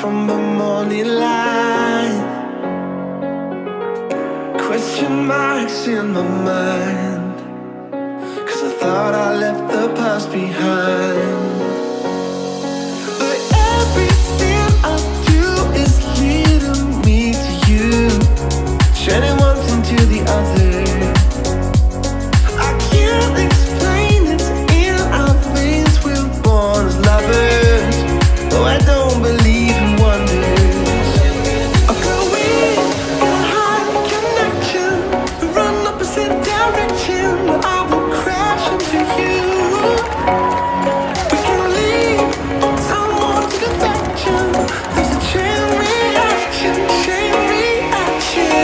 from the morning light. Question marks in my mind, 'cause I thought I left the past behind. But everything I do is leading me to you, turning one thing to the other. I can't explain it, in our veins we're born as lovers. Oh, I don't believe in wonders. Oh, girl, we got a high connection. We run opposite direction. I will crash into you. We can leave someone to defection. There's a chain reaction, chain reaction.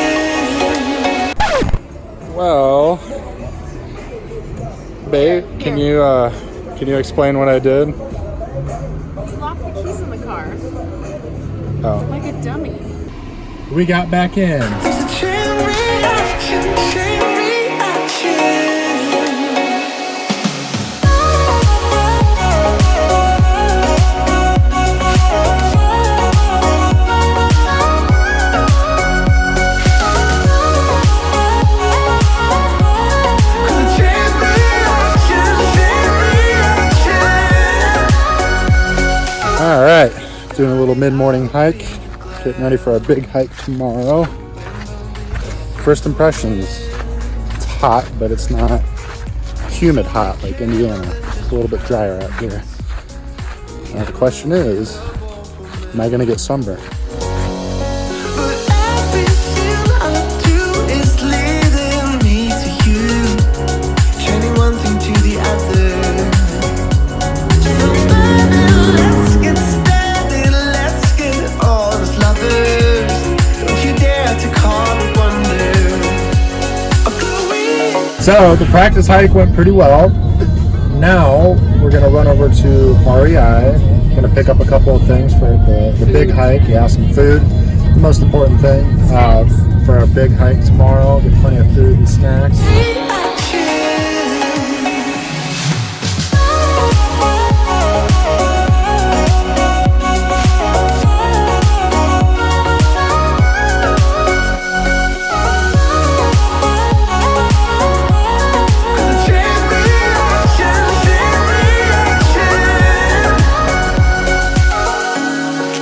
Well, babe, can you explain what I did? Lock the keys in the car. Oh. Like a dummy. We got back in. There's a chain reaction, chain reaction. All right, doing a little mid-morning hike, getting ready for our big hike tomorrow. First impressions, it's hot, but it's not humid hot like Indiana. It's a little bit drier out here. Now the question is, am I gonna get sunburned? But everything I do is leading me to you, turning one thing to the other. So baby, let's get started, let's get on as lovers. Don't you dare to call it wonder. Oh, girl, we So the practice hike went pretty well. Now we're gonna run over to REI. Gonna pick up a couple of things for the big hike. Yeah, some food. The most important thing for our big hike tomorrow. Get plenty of food and snacks.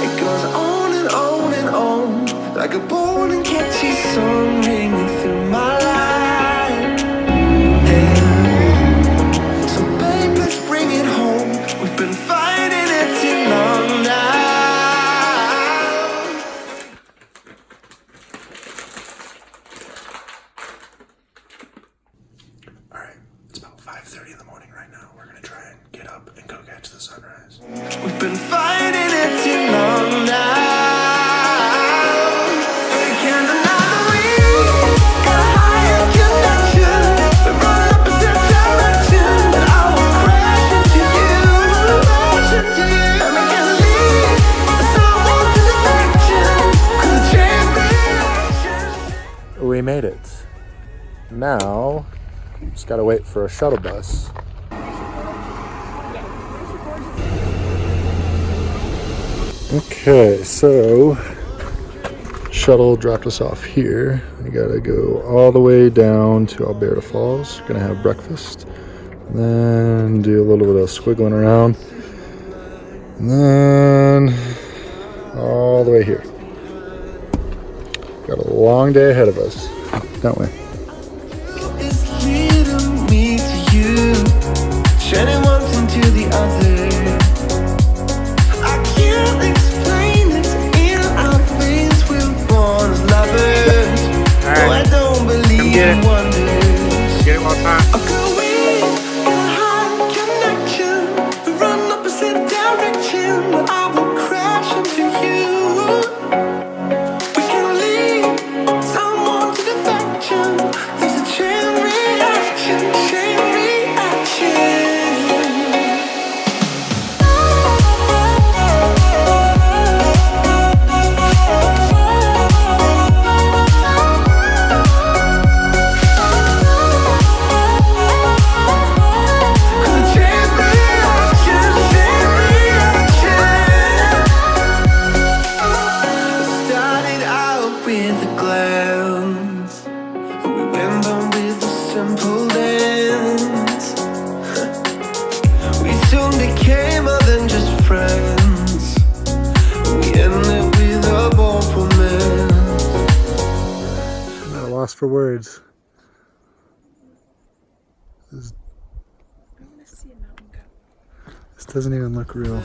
It goes on and on and on, like a bold and catchy song ringing through my life. Yeah. So babe, let's bring it home. We've been fighting it too long now. All right, it's about 5:30 in the morning right now. We're gonna try and get up and go catch the sunrise. We've been fighting it too long now. We can't deny that we got a higher connection. We run opposite direction, and I will crash into you, crash into you. And we can leave someone to defection, 'cause the chain reaction. We made it. Now, just gotta wait for a shuttle bus. Okay, so shuttle dropped us off here. We gotta go all the way down to Alberta Falls. Gonna have breakfast, then do a little bit of squiggling around, and then all the way here. Got a long day ahead of us, don't we? Is leading me to you, turning one thing to the other. I can't explain it, in our veins we're born as lovers. Oh, I don't believe in wonders. Get it while it's hot. Oh, girl, we got a high connection. We run opposite direction. I will crash into you. We can leave someone to defection. There's a chain reaction, chain reaction. simple dance. We soon became more than just friends. We ended with a bold romance. I'm at a loss for words. I want to see a mountain goat. This doesn't even look real.